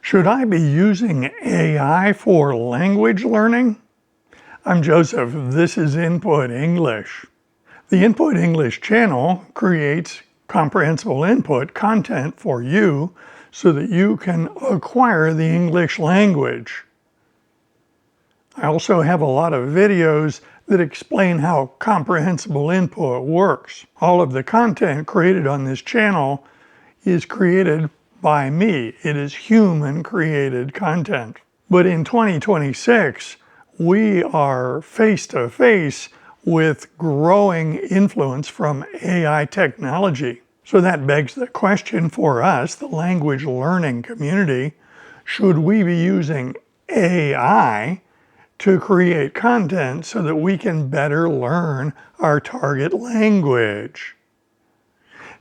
Should I be using AI for language learning? I'm Joseph. This is Input English. The Input English channel creates comprehensible input content for you so that you can acquire the English language. I also have a lot of videos that explain how comprehensible input works. All of the content created on this channel is created by me. It is human-created content. But in 2026, we are face-to-face with growing influence from AI technology. So that begs the question for us, the language learning community, should we be using AI to create content so that we can better learn our target language?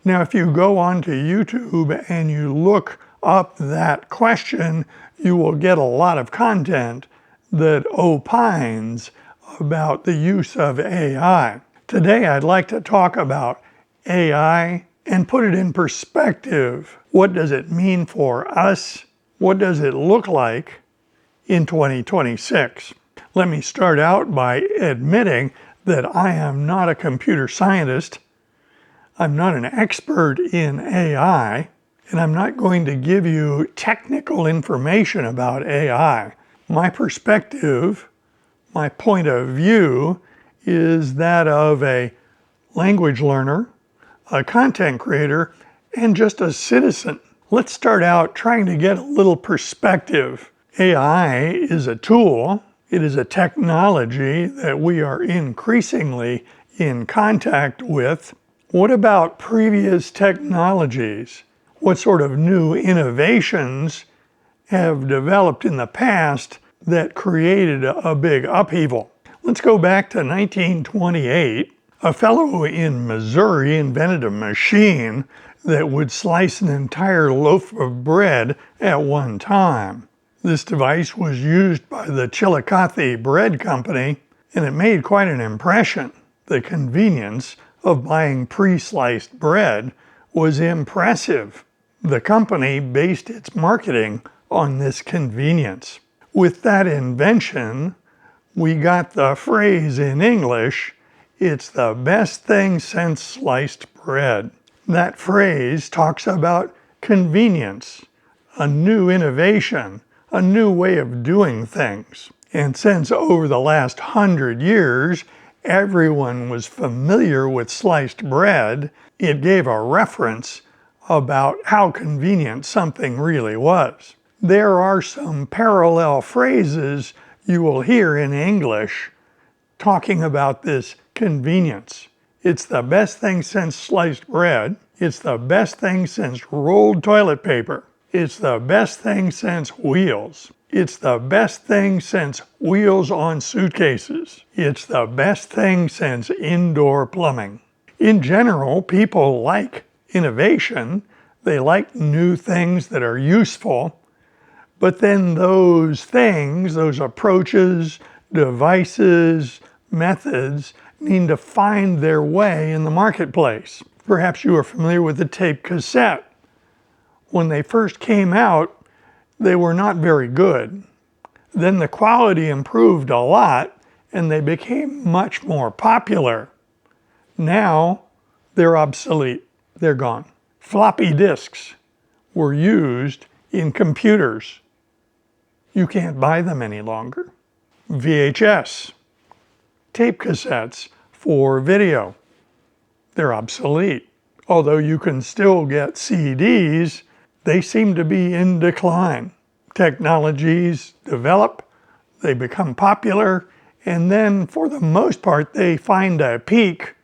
Now, if you go onto YouTube and you look up that question, you will get a lot of content that opines about the use of AI. Today, I'd like to talk about AI and put it in perspective. What does it mean for us? What does it look like in 2026? Let me start out by admitting that I am not a computer scientist. I'm not an expert in AI, and I'm not going to give you technical information about AI. My perspective, my point of view, is that of a language learner, a content creator, and just a citizen. Let's start out trying to get a little perspective. AI is a tool. It is a technology that we are increasingly in contact with. What about previous technologies? What sort of new innovations have developed in the past that created a big upheaval? Let's go back to 1928. A fellow in Missouri invented a machine that would slice an entire loaf of bread at one time. This device was used by the Chillicothe Bread Company, and it made quite an impression. The convenience of buying pre-sliced bread was impressive. The company based its marketing on this convenience. With that invention, we got the phrase in English, "It's the best thing since sliced bread." That phrase talks about convenience, a new innovation, a new way of doing things. And since over the last 100 years, everyone was familiar with sliced bread, it gave a reference about how convenient something really was. There are some parallel phrases you will hear in English talking about this convenience. It's the best thing since sliced bread. It's the best thing since rolled toilet paper. It's the best thing since wheels. It's the best thing since wheels on suitcases. It's the best thing since indoor plumbing. In general, people like innovation. They like new things that are useful. But then those things, those approaches, devices, methods, need to find their way in the marketplace. Perhaps you are familiar with the tape cassette. When they first came out, they were not very good. Then the quality improved a lot and they became much more popular. Now they're obsolete. They're gone. Floppy disks were used in computers. You can't buy them any longer. VHS, tape cassettes for video. They're obsolete. Although you can still get CDs, they seem to be in decline. Technologies develop, they become popular, and then for the most part they find a peak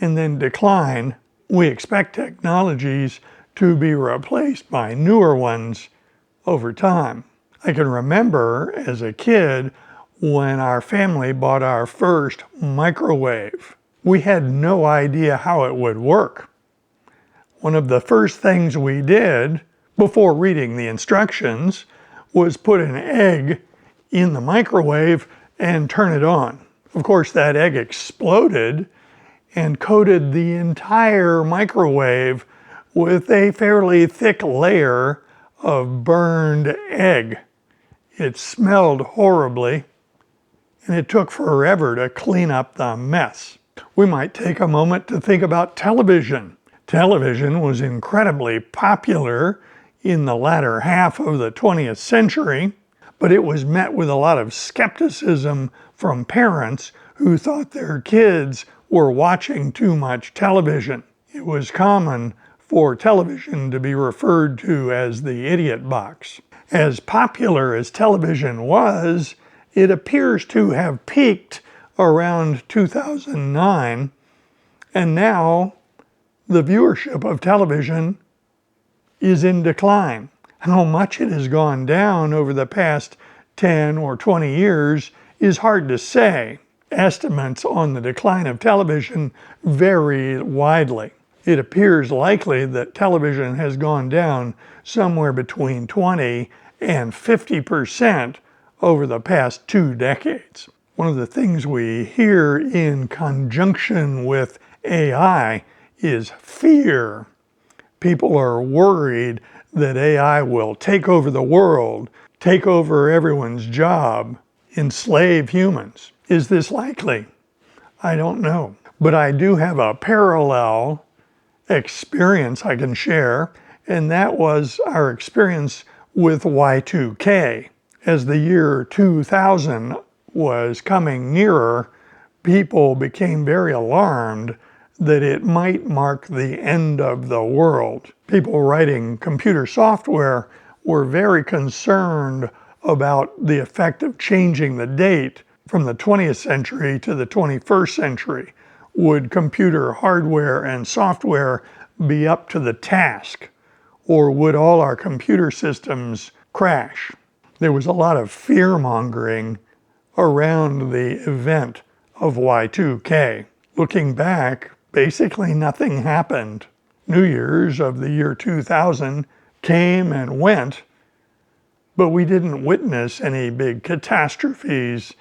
and then decline. We expect technologies to be replaced by newer ones over time. I can remember as a kid when our family bought our first microwave. We had no idea how it would work. One of the first things we did before reading the instructions was put an egg in the microwave and turn it on. Of course, that egg exploded and coated the entire microwave with a fairly thick layer of burned egg. It smelled horribly, and it took forever to clean up the mess. We might take a moment to think about television. Television was incredibly popular in the latter half of the 20th century, but it was met with a lot of skepticism from parents who thought their kids were watching too much television. It was common for television to be referred to as the idiot box. As popular as television was, it appears to have peaked around 2009, and now the viewership of television is in decline. How much it has gone down over the past 10 or 20 years is hard to say. Estimates on the decline of television vary widely. It appears likely that television has gone down somewhere between 20 and 50% over the past 2 decades. One of the things we hear in conjunction with AI is fear. People are worried that AI will take over the world, take over everyone's job, enslave humans. Is this likely? I don't know. But I do have a parallel experience I can share, and that was our experience with Y2K. As the year 2000 was coming nearer, people became very alarmed that it might mark the end of the world. People writing computer software were very concerned about the effect of changing the date from the 20th century to the 21st century. Would computer hardware and software be up to the task, or would all our computer systems crash? There was a lot of fear-mongering around the event of Y2K. Looking back, basically nothing happened. New Year's of the year 2000 came and went, but we didn't witness any big catastrophes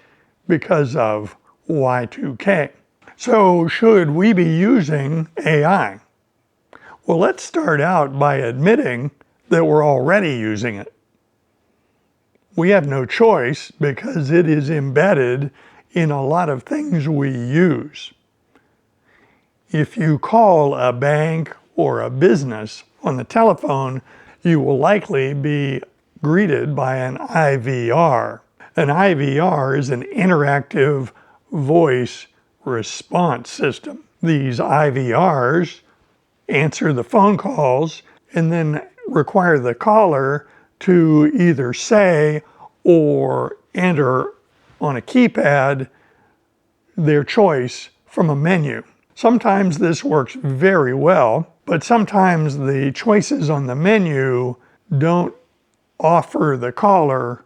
because of Y2K. So should we be using AI? Well, let's start out by admitting that we're already using it. We have no choice because it is embedded in a lot of things we use. If you call a bank or a business on the telephone, you will likely be greeted by an IVR. An IVR is an interactive voice response system. These IVRs answer the phone calls and then require the caller to either say or enter on a keypad their choice from a menu. Sometimes this works very well, but sometimes the choices on the menu don't offer the caller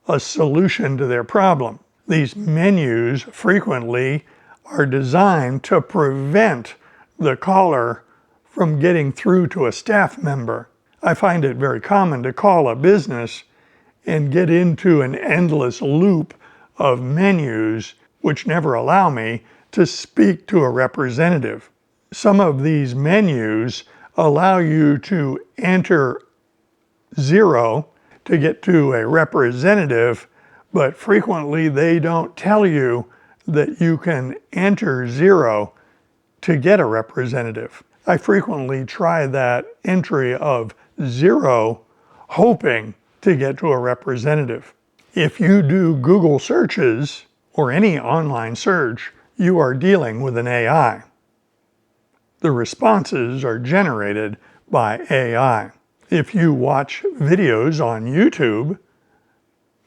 a solution to their problem. These menus frequently are designed to prevent the caller from getting through to a staff member. I find it very common to call a business and get into an endless loop of menus which never allow me to speak to a representative. Some of these menus allow you to enter 0 to get to a representative, but frequently they don't tell you that you can enter 0 to get a representative. I frequently try that entry of 0 hoping to get to a representative. If you do Google searches or any online search, you are dealing with an AI. The responses are generated by AI. If you watch videos on YouTube,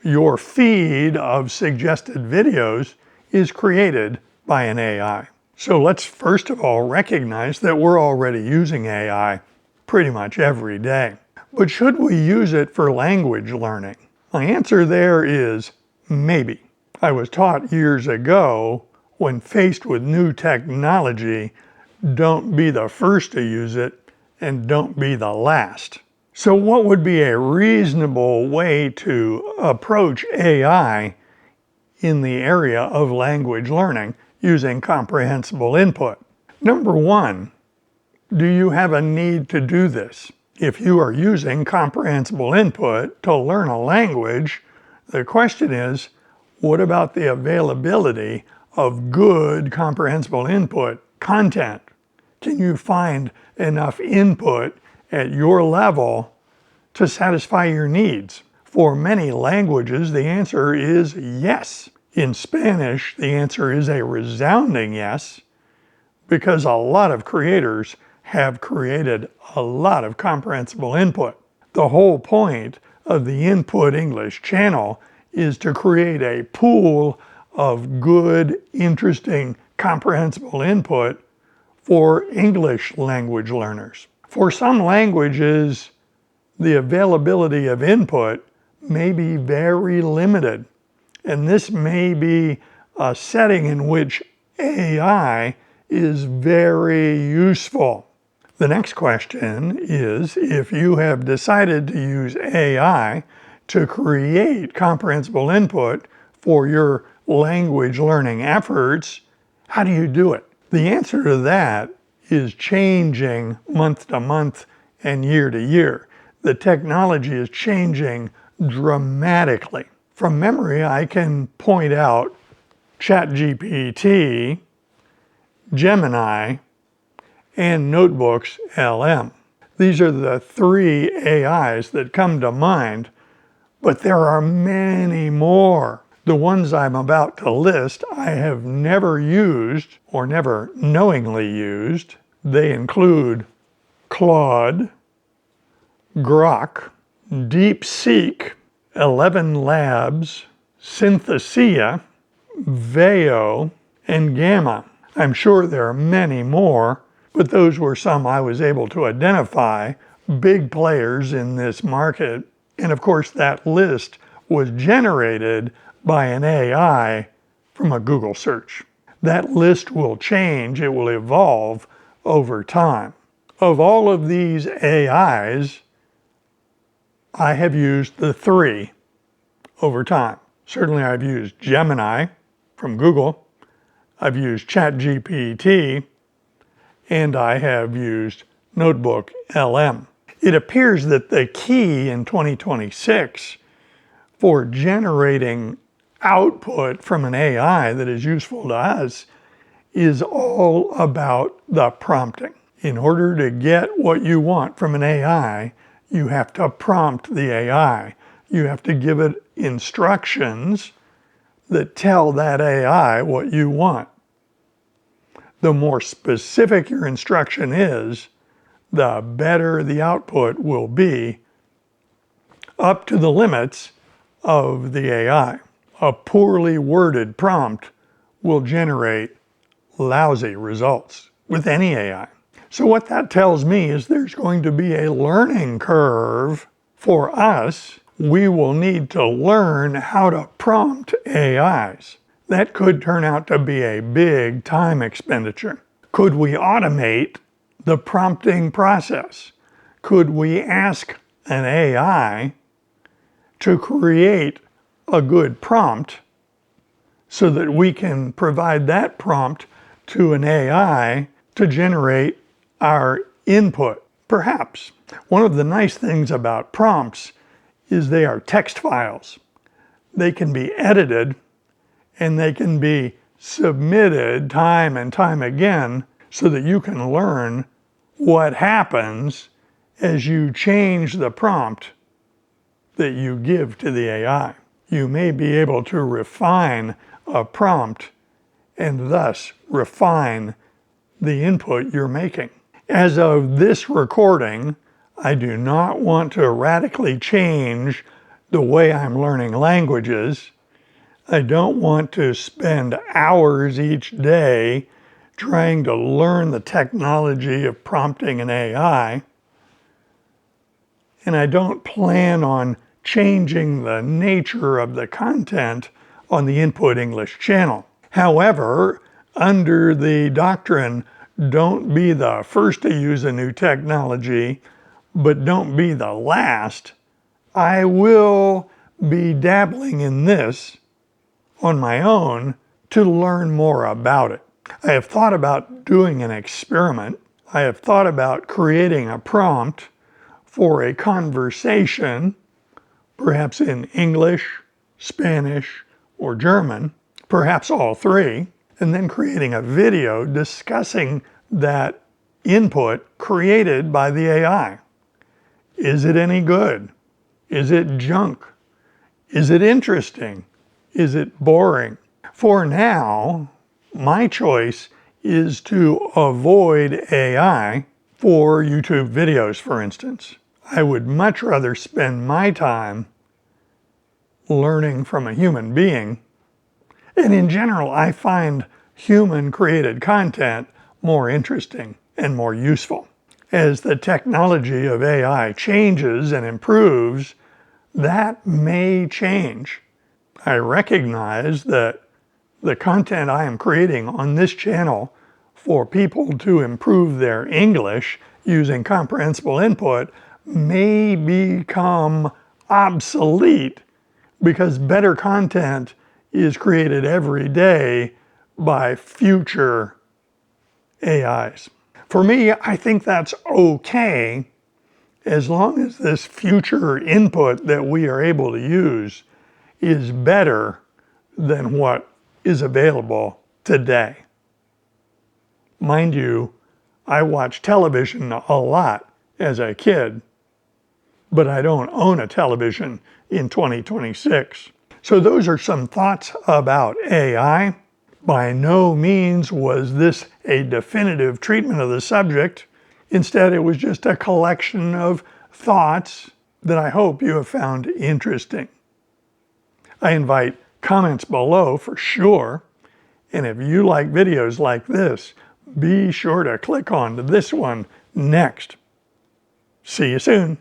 your feed of suggested videos is created by an AI. So let's first of all recognize that we're already using AI pretty much every day. But should we use it for language learning? My answer there is maybe. I was taught years ago, when faced with new technology, don't be the first to use it and don't be the last. So what would be a reasonable way to approach AI in the area of language learning using comprehensible input? Number one, do you have a need to do this? If you are using comprehensible input to learn a language, the question is, what about the availability of good comprehensible input content? Can you find enough input at your level to satisfy your needs? For many languages, the answer is yes. In Spanish, the answer is a resounding yes, because a lot of creators have created a lot of comprehensible input. The whole point of the Input English channel is to create a pool of good, interesting, comprehensible input for English language learners. For some languages, the availability of input may be very limited, and this may be a setting in which AI is very useful. The next question is, if you have decided to use AI to create comprehensible input for your language learning efforts, how do you do it? The answer to that is changing month to month and year to year. The technology is changing dramatically. From memory, I can point out ChatGPT, Gemini, and Notebooks LM. These are the three AIs that come to mind, but there are many more. The ones I'm about to list I have never used or never knowingly used. They include Claude, Grok, DeepSeek, 11 Labs, Synthesia, Veo, and Gamma. I'm sure there are many more, but those were some I was able to identify, big players in this market. And of course, that list was generated by an AI from a Google search. That list will change, it will evolve over time. Of all of these AIs, I have used the three over time. Certainly I've used Gemini from Google, I've used ChatGPT, and I have used Notebook LM. It appears that the key in 2026 for generating output from an AI that is useful to us is all about the prompting. In order to get what you want from an AI, you have to prompt the AI. You have to give it instructions that tell that AI what you want. The more specific your instruction is, the better the output will be, up to the limits of the AI. A poorly worded prompt will generate lousy results with any AI. So what that tells me is there's going to be a learning curve for us. We will need to learn how to prompt AIs. That could turn out to be a big time expenditure. Could we automate the prompting process? Could we ask an AI to create a good prompt so that we can provide that prompt to an AI to generate our input? Perhaps. One of the nice things about prompts is they are text files. They can be edited and they can be submitted time and time again so that you can learn what happens as you change the prompt that you give to the AI. You may be able to refine a prompt and thus refine the input you're making. As of this recording, I do not want to radically change the way I'm learning languages. I don't want to spend hours each day trying to learn the technology of prompting an AI. And I don't plan on changing the nature of the content on the Input English channel. However, under the doctrine, don't be the first to use a new technology, but don't be the last, I will be dabbling in this on my own to learn more about it. I have thought about doing an experiment. I have thought about creating a prompt for a conversation, perhaps in English, Spanish, or German, perhaps all three, and then creating a video discussing that input created by the AI. Is it any good? Is it junk? Is it interesting? Is it boring? For now, my choice is to avoid AI for YouTube videos, for instance. I would much rather spend my time learning from a human being. And in general, I find human-created content more interesting and more useful. As the technology of AI changes and improves, that may change. I recognize that the content I am creating on this channel for people to improve their English using comprehensible input may become obsolete because better content is created every day by future AIs. For me, I think that's okay as long as this future input that we are able to use is better than what is available today. Mind you, I watched television a lot as a kid, but I don't own a television in 2026. So those are some thoughts about AI. By no means was this a definitive treatment of the subject. Instead, it was just a collection of thoughts that I hope you have found interesting. I invite comments below for sure, and if you like videos like this, be sure to click on this one next. See you soon.